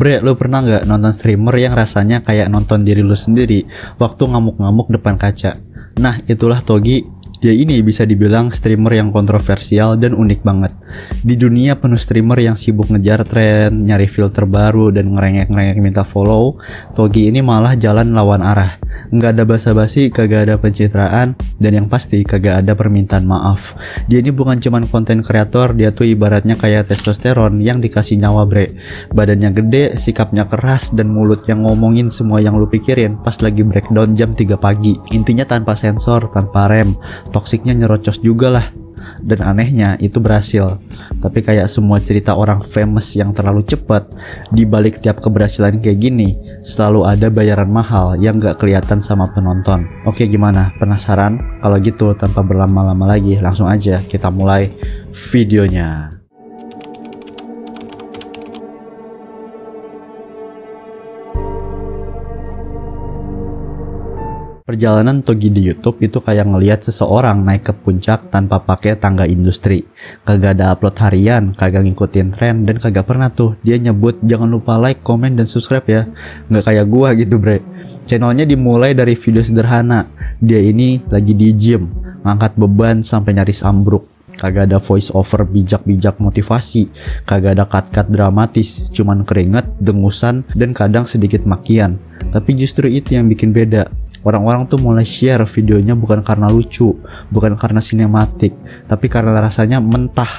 Bre, lu pernah nggak nonton streamer yang rasanya kayak nonton diri lu sendiri waktu ngamuk-ngamuk depan kaca? Nah, itulah Togi. Dia ini bisa dibilang streamer yang kontroversial dan unik banget. Di dunia penuh streamer yang sibuk ngejar tren, nyari filter baru, dan ngerengek-ngerengek minta follow, Togi ini malah jalan lawan arah. Nggak ada basa-basi, kagak ada pencitraan, dan yang pasti kagak ada permintaan maaf. Dia ini bukan cuman konten kreator, dia tuh ibaratnya kayak testosteron yang dikasih nyawa, bre. Badannya gede, sikapnya keras, dan mulut yang ngomongin semua yang lu pikirin pas lagi breakdown jam 3 pagi. Intinya tanpa sensor, tanpa rem. Toksiknya nyerocos juga lah. Dan anehnya itu berhasil. Tapi kayak semua cerita orang famous yang terlalu cepat, di balik tiap keberhasilan kayak gini selalu ada bayaran mahal yang gak kelihatan sama penonton. Oke, gimana? Penasaran? Kalau gitu tanpa berlama-lama lagi, langsung aja kita mulai videonya. Perjalanan Togi di YouTube itu kayak ngelihat seseorang naik ke puncak tanpa pakai tangga industri. Kagak ada upload harian, kagak ngikutin tren, dan kagak pernah tuh dia nyebut jangan lupa like, komen, dan subscribe ya. Nggak kayak gua gitu, bre. Channelnya dimulai dari video sederhana. Dia ini lagi di gym, ngangkat beban sampai nyaris ambruk. Kagak ada voice over bijak-bijak motivasi, kagak ada cut-cut dramatis, cuman keringet, dengusan, dan kadang sedikit makian. Tapi justru itu yang bikin beda. Orang-orang tuh mulai share videonya bukan karena lucu, bukan karena sinematik, tapi karena rasanya mentah,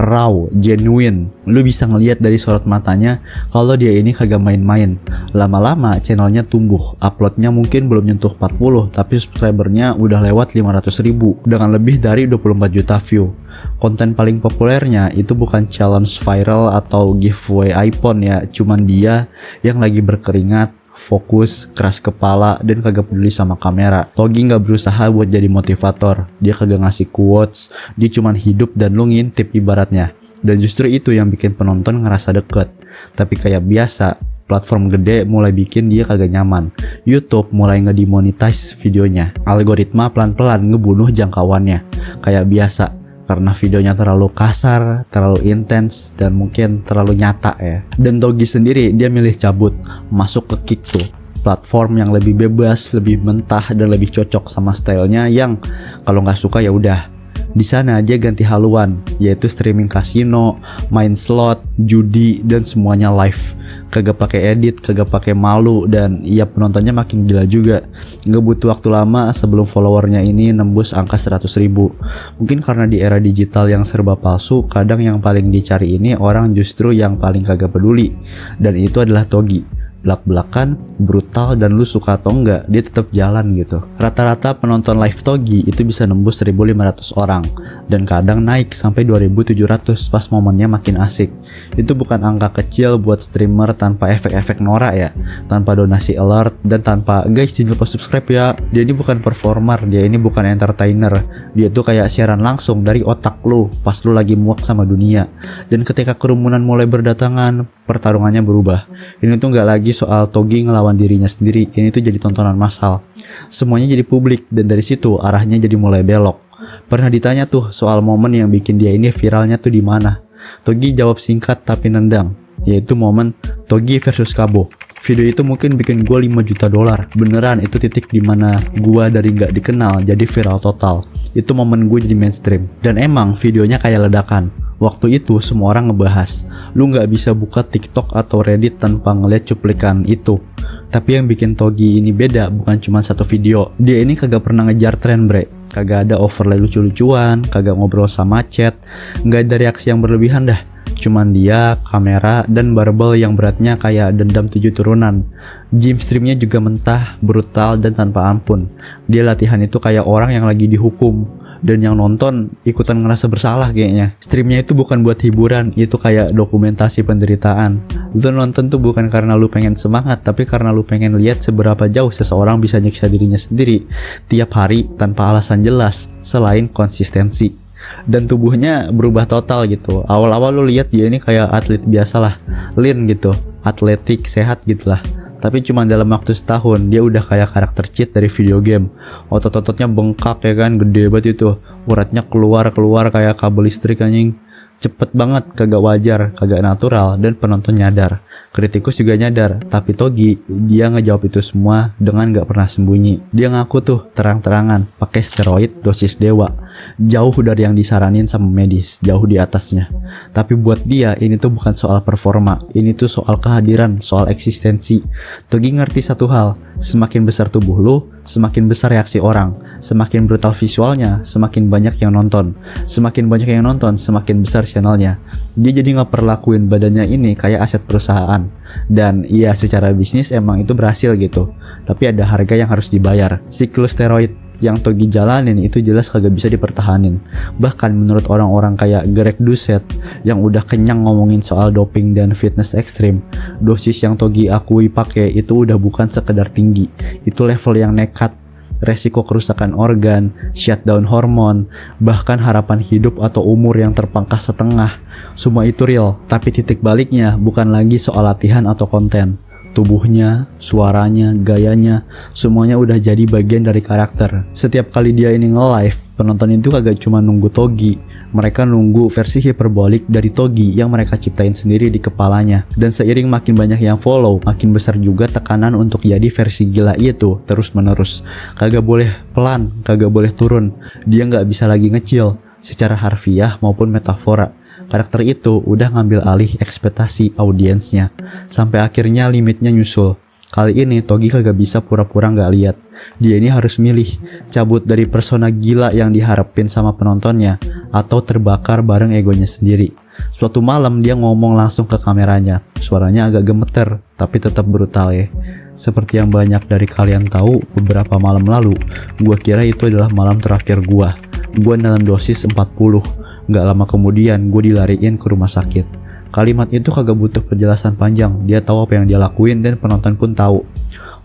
raw, genuine. Lu bisa ngelihat dari sorot matanya kalau dia ini kagak main-main. Lama-lama channelnya tumbuh, uploadnya mungkin belum nyentuh 40, tapi subscribernya udah lewat 500.000 dengan lebih dari 24 juta view. Konten paling populernya itu bukan challenge viral atau giveaway iPhone ya, cuman dia yang lagi berkeringat, fokus, keras kepala, dan kagak peduli sama kamera. Togi nggak berusaha buat jadi motivator, dia kagak ngasih quotes, dia cuman hidup dan lu ngintip ibaratnya. Dan justru itu yang bikin penonton ngerasa deket. Tapi kayak biasa, platform gede mulai bikin dia kagak nyaman. YouTube mulai ngedemonetize videonya. Algoritma pelan-pelan ngebunuh jangkauannya. Kayak biasa, karena videonya terlalu kasar, terlalu intens, dan mungkin terlalu nyata ya. Dan Togi sendiri dia milih cabut, masuk ke Kick tuh, platform yang lebih bebas, lebih mentah, dan lebih cocok sama stylenya yang kalau nggak suka ya udah. Di sana dia ganti haluan, yaitu streaming kasino, main slot, judi, dan semuanya live. Kagak pakai edit, kagak pakai malu, dan ya penontonnya makin gila juga. Nggak butuh waktu lama sebelum followernya ini nembus angka 100.000. Mungkin karena di era digital yang serba palsu, kadang yang paling dicari ini orang justru yang paling kagak peduli. Dan itu adalah Togi. Belak-belakan, brutal, dan lu suka atau enggak, dia tetap jalan gitu. Rata-rata penonton live Togi itu bisa nembus 1.500 orang, dan kadang naik sampai 2.700 pas momennya makin asik. Itu bukan angka kecil buat streamer tanpa efek-efek norak ya, tanpa donasi alert, dan tanpa guys jangan lupa subscribe ya. Dia ini bukan performer, dia ini bukan entertainer, dia tuh kayak siaran langsung dari otak lu pas lu lagi muak sama dunia. Dan ketika kerumunan mulai berdatangan, pertarungannya berubah. Ini tuh nggak lagi soal Togi ngelawan dirinya sendiri, ini tuh jadi tontonan massal. Semuanya jadi publik, dan dari situ arahnya jadi mulai belok. Pernah ditanya tuh soal momen yang bikin dia ini viralnya tuh di mana? Togi jawab singkat tapi nendang, yaitu momen Togi versus Kabo. Video itu mungkin bikin gua 5 juta dolar. Beneran itu titik dimana gua dari gak dikenal jadi viral total. Itu momen gue jadi mainstream. Dan emang videonya kayak ledakan. Waktu itu semua orang ngebahas. Lu gak bisa buka TikTok atau Reddit tanpa ngeliat cuplikan itu. Tapi yang bikin Togi ini beda bukan cuma satu video. Dia ini kagak pernah ngejar tren, bre. Kagak ada overlay lucu-lucuan, kagak ngobrol sama chat, gak ada reaksi yang berlebihan dah. Cuman dia, kamera, dan barbel yang beratnya kayak dendam 7 turunan. Gym streamnya juga mentah, brutal, dan tanpa ampun. Dia latihan itu kayak orang yang lagi dihukum, dan yang nonton ikutan ngerasa bersalah kayaknya. Streamnya itu bukan buat hiburan, itu kayak dokumentasi penderitaan. Lu nonton tuh bukan karena lu pengen semangat, tapi karena lu pengen lihat seberapa jauh seseorang bisa nyiksa dirinya sendiri tiap hari tanpa alasan jelas selain konsistensi. Dan tubuhnya berubah total gitu. Awal-awal lu lihat dia ini kayak atlet biasalah, lean gitu, atletik, sehat gitulah. Tapi cuma dalam waktu setahun dia udah kayak karakter cheat dari video game. Otot-ototnya bengkak ya kan, gede banget itu. Uratnya keluar kayak kabel listrik anjing. Cepet banget, kagak wajar, kagak natural, dan penonton nyadar. Kritikus juga nyadar, tapi Togi, dia ngejawab itu semua dengan gak pernah sembunyi. Dia ngaku tuh terang-terangan pakai steroid dosis dewa, jauh dari yang disaranin sama medis, jauh di atasnya. Tapi buat dia ini tuh bukan soal performa, ini tuh soal kehadiran, soal eksistensi. Togi ngerti satu hal, semakin besar tubuh lu, semakin besar reaksi orang, semakin brutal visualnya, semakin banyak yang nonton, semakin banyak yang nonton, semakin besar channelnya. Dia jadi gak perlakuin badannya ini kayak aset perusahaan. Dan iya, secara bisnis emang itu berhasil gitu, tapi ada harga yang harus dibayar. Siklus steroid yang Togi jalanin itu jelas kagak bisa dipertahanin. Bahkan menurut orang-orang kayak Greg Doucette yang udah kenyang ngomongin soal doping dan fitness ekstrim, dosis yang Togi akui pakai itu udah bukan sekedar tinggi, itu level yang nekat. Resiko kerusakan organ, shutdown hormon, bahkan harapan hidup atau umur yang terpangkas setengah, semua itu real. Tapi titik baliknya bukan lagi soal latihan atau konten. Tubuhnya, suaranya, gayanya, semuanya udah jadi bagian dari karakter. Setiap kali dia ini nge-live, penonton itu kagak cuma nunggu Togi, mereka nunggu versi hiperbolik dari Togi yang mereka ciptain sendiri di kepalanya. Dan seiring makin banyak yang follow, makin besar juga tekanan untuk jadi versi gila itu terus menerus. Kagak boleh pelan, kagak boleh turun, dia nggak bisa lagi ngecil secara harfiah maupun metafora. Karakter itu udah ngambil alih ekspektasi audiensnya, sampai akhirnya limitnya nyusul. Kali ini Togi kagak bisa pura-pura nggak lihat. Dia ini harus milih, cabut dari persona gila yang diharapin sama penontonnya, atau terbakar bareng egonya sendiri. Suatu malam dia ngomong langsung ke kameranya, suaranya agak gemeter, tapi tetap brutal ya. Seperti yang banyak dari kalian tahu, beberapa malam lalu, gua kira itu adalah malam terakhir gua dalam dosis 40. Gak lama kemudian gue dilariin ke rumah sakit. Kalimat itu kagak butuh penjelasan panjang, dia tahu apa yang dia lakuin dan penonton pun tahu.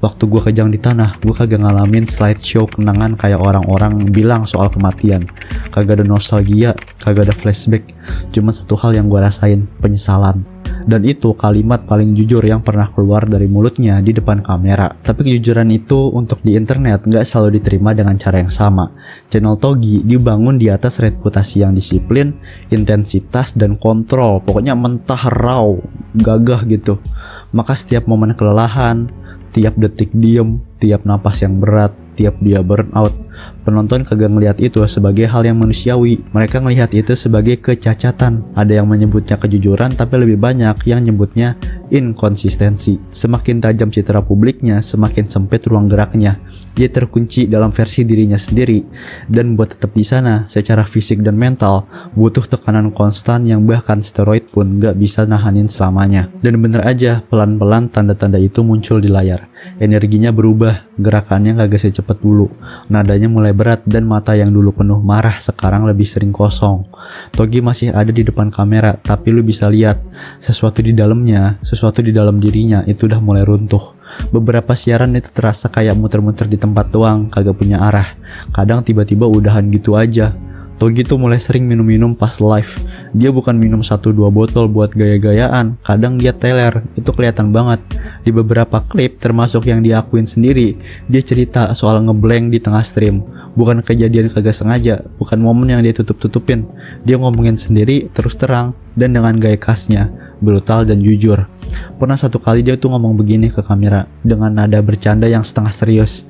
Waktu gue kejang di tanah, gue kagak ngalamin slideshow kenangan kayak orang-orang bilang soal kematian. Kagak ada nostalgia, kagak ada flashback. Cuma satu hal yang gue rasain, penyesalan. Dan itu kalimat paling jujur yang pernah keluar dari mulutnya di depan kamera. Tapi kejujuran itu untuk di internet gak selalu diterima dengan cara yang sama. Channel Togi dibangun di atas reputasi yang disiplin, intensitas, dan kontrol. Pokoknya mentah, raw, gagah gitu. Maka setiap momen kelelahan, tiap detik diem, tiap napas yang berat, tiap dia burnout, penonton kagak ngelihat itu sebagai hal yang manusiawi. Mereka ngelihat itu sebagai kecacatan. Ada yang menyebutnya kejujuran, tapi lebih banyak yang nyebutnya inkonsistensi. Semakin tajam citra publiknya, semakin sempit ruang geraknya. Dia terkunci dalam versi dirinya sendiri, dan buat tetap di sana secara fisik dan mental butuh tekanan konstan yang bahkan steroid pun gak bisa nahanin selamanya. Dan bener aja, pelan-pelan tanda-tanda itu muncul di layar. Energinya berubah, gerakannya kagak secepat dulu, nadanya mulai berat, dan mata yang dulu penuh marah sekarang lebih sering kosong. Togi masih ada di depan kamera, tapi lu bisa lihat sesuatu di dalamnya, sesuatu di dalam dirinya itu udah mulai runtuh. Beberapa siaran itu terasa kayak muter-muter di tempat doang, kagak punya arah. Kadang tiba-tiba udahan gitu aja. Togi tuh mulai sering minum-minum pas live. Dia bukan minum 1-2 botol buat gaya-gayaan, kadang dia teler, itu kelihatan banget. Di beberapa klip termasuk yang diakuin sendiri, dia cerita soal ngeblank di tengah stream. Bukan kejadian kagak sengaja, bukan momen yang dia tutup-tutupin. Dia ngomongin sendiri terus terang dan dengan gaya khasnya, brutal dan jujur. Pernah satu kali dia tuh ngomong begini ke kamera dengan nada bercanda yang setengah serius.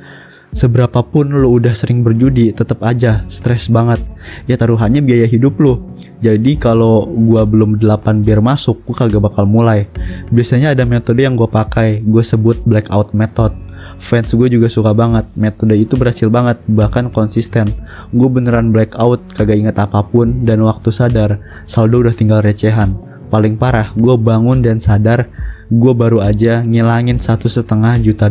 Seberapapun lo udah sering berjudi, tetap aja stres banget. Ya taruhannya biaya hidup lo. Jadi kalau gua belum 8 bir masuk, gua kagak bakal mulai. Biasanya ada metode yang gua pakai, gua sebut blackout method. Fans gue juga suka banget, metode itu berhasil banget, bahkan konsisten. Gue beneran blackout, kagak inget apapun, dan waktu sadar, saldo udah tinggal recehan. Paling parah, gue bangun dan sadar gue baru aja ngilangin $1,5 juta.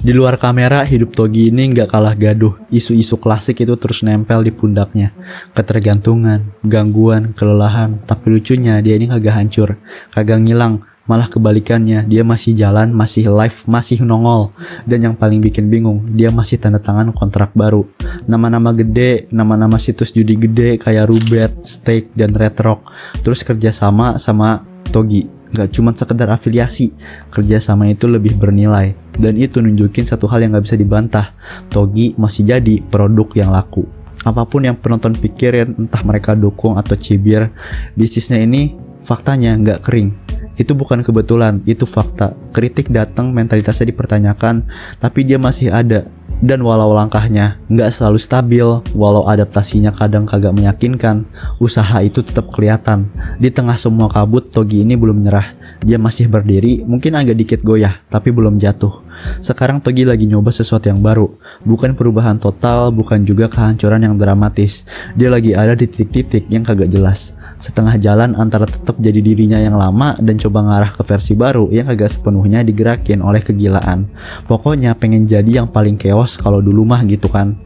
Di luar kamera, hidup Togi ini gak kalah gaduh. Isu-isu klasik itu terus nempel di pundaknya. Ketergantungan, gangguan, kelelahan. Tapi lucunya dia ini kagak hancur, kagak ngilang. Malah kebalikannya, dia masih jalan, masih live, masih nongol. Dan yang paling bikin bingung, dia masih tanda tangan kontrak baru. Nama-nama gede, nama-nama situs judi gede kayak Rubet, Stake, dan Red Rock. Terus kerjasama sama Togi. Gak cuma sekedar afiliasi, kerjasama itu lebih bernilai. Dan itu nunjukin satu hal yang gak bisa dibantah, Togi masih jadi produk yang laku. Apapun yang penonton pikirin, entah mereka dukung atau cibir, bisnisnya ini faktanya gak kering. Itu bukan kebetulan, itu fakta. Kritik datang, mentalitasnya dipertanyakan, tapi dia masih ada. Dan walau langkahnya nggak selalu stabil, walau adaptasinya kadang kagak meyakinkan, usaha itu tetap kelihatan. Di tengah semua kabut, Togi ini belum nyerah. Dia masih berdiri, mungkin agak dikit goyah, tapi belum jatuh. Sekarang Togi lagi nyoba sesuatu yang baru. Bukan perubahan total, bukan juga kehancuran yang dramatis. Dia lagi ada di titik-titik yang kagak jelas. Setengah jalan antara tetap jadi dirinya yang lama dan coba ngarah ke versi baru yang kagak sepenuhnya digerakin oleh kegilaan. Pokoknya pengen jadi yang paling chaos kalau dulu mah gitu kan.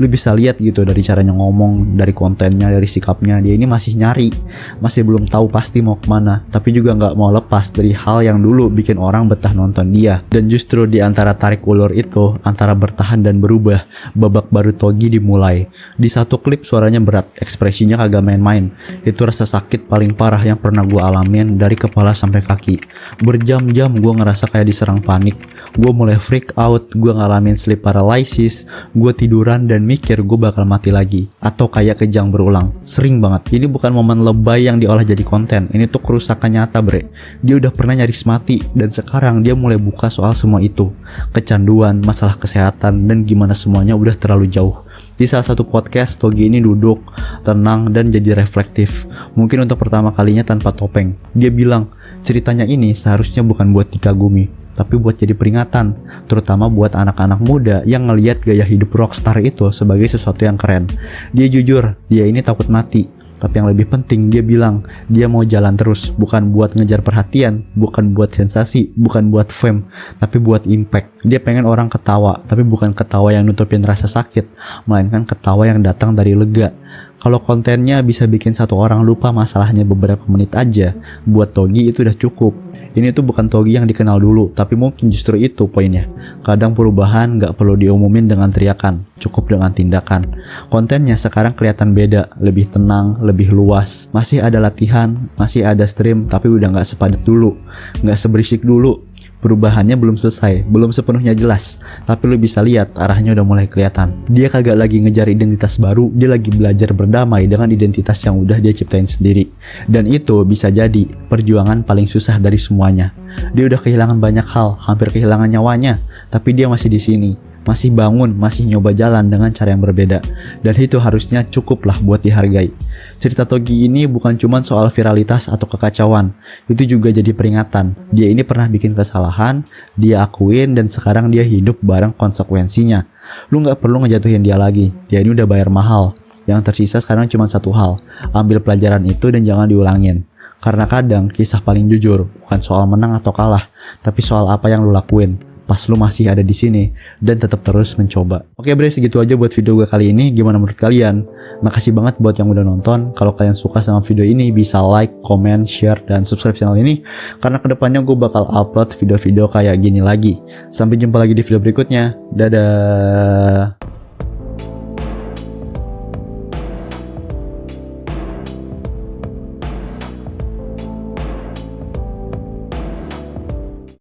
Lu bisa lihat gitu dari caranya ngomong, dari kontennya, dari sikapnya. Dia ini masih nyari, masih belum tahu pasti mau kemana, tapi juga nggak mau lepas dari hal yang dulu bikin orang betah nonton dia. Dan justru di antara tarik ulur itu, antara bertahan dan berubah, babak baru Togi dimulai. Di satu klip suaranya berat, ekspresinya kagak main-main. Itu rasa sakit paling parah yang pernah gue alamin dari kepala sampai kaki. Berjam-jam gue ngerasa kayak diserang panik. Gue mulai freak out, gue ngalamin sleep paralysis, gue tiduran dan mikir gue bakal mati lagi atau kayak kejang berulang. Sering banget. Ini bukan momen lebay yang diolah jadi konten. Ini tuh kerusakan nyata, bre. Dia udah pernah nyaris mati dan sekarang dia mulai buka soal semua itu. Kecanduan, masalah kesehatan, dan gimana semuanya udah terlalu jauh. Di salah satu podcast, Togi ini duduk, tenang, dan jadi reflektif. Mungkin untuk pertama kalinya tanpa topeng. Dia bilang, ceritanya ini seharusnya bukan buat dikagumi, tapi buat jadi peringatan, terutama buat anak-anak muda yang ngelihat gaya hidup rockstar itu sebagai sesuatu yang keren. Dia jujur, dia ini takut mati. Tapi yang lebih penting, dia bilang dia mau jalan terus, bukan buat ngejar perhatian, bukan buat sensasi, bukan buat fame, tapi buat impact. Dia pengen orang ketawa, tapi bukan ketawa yang nutupin rasa sakit, melainkan ketawa yang datang dari lega. Kalau kontennya bisa bikin satu orang lupa masalahnya beberapa menit aja, buat Togi itu udah cukup. Ini tuh bukan Togi yang dikenal dulu, tapi mungkin justru itu poinnya. Kadang perubahan gak perlu diumumin dengan teriakan, cukup dengan tindakan. Kontennya sekarang kelihatan beda, lebih tenang, lebih luas. Masih ada latihan, masih ada stream, tapi udah gak sepadat dulu, gak seberisik dulu. Perubahannya belum selesai, belum sepenuhnya jelas, tapi lu bisa lihat arahnya udah mulai kelihatan. Dia kagak lagi ngejar identitas baru, dia lagi belajar berdamai dengan identitas yang udah dia ciptain sendiri. Dan itu bisa jadi perjuangan paling susah dari semuanya. Dia udah kehilangan banyak hal, hampir kehilangan nyawanya, tapi dia masih di sini. Masih bangun, masih nyoba jalan dengan cara yang berbeda. Dan itu harusnya cukup lah buat dihargai. Cerita Togi ini bukan cuma soal viralitas atau kekacauan. Itu juga jadi peringatan. Dia ini pernah bikin kesalahan, dia akuin, dan sekarang dia hidup bareng konsekuensinya. Lu gak perlu ngejatuhin dia lagi. Dia ini udah bayar mahal. Yang tersisa sekarang cuma satu hal. Ambil pelajaran itu dan jangan diulangin. Karena kadang kisah paling jujur bukan soal menang atau kalah, tapi soal apa yang lu lakuin pas lu masih ada di sini dan tetap terus mencoba. Oke bre, segitu aja buat video gue kali ini. Gimana menurut kalian? Makasih banget buat yang udah nonton. Kalau kalian suka sama video ini, bisa like, comment, share, dan subscribe channel ini, karena kedepannya gue bakal upload video-video kayak gini lagi. Sampai jumpa lagi di video berikutnya. Dadah.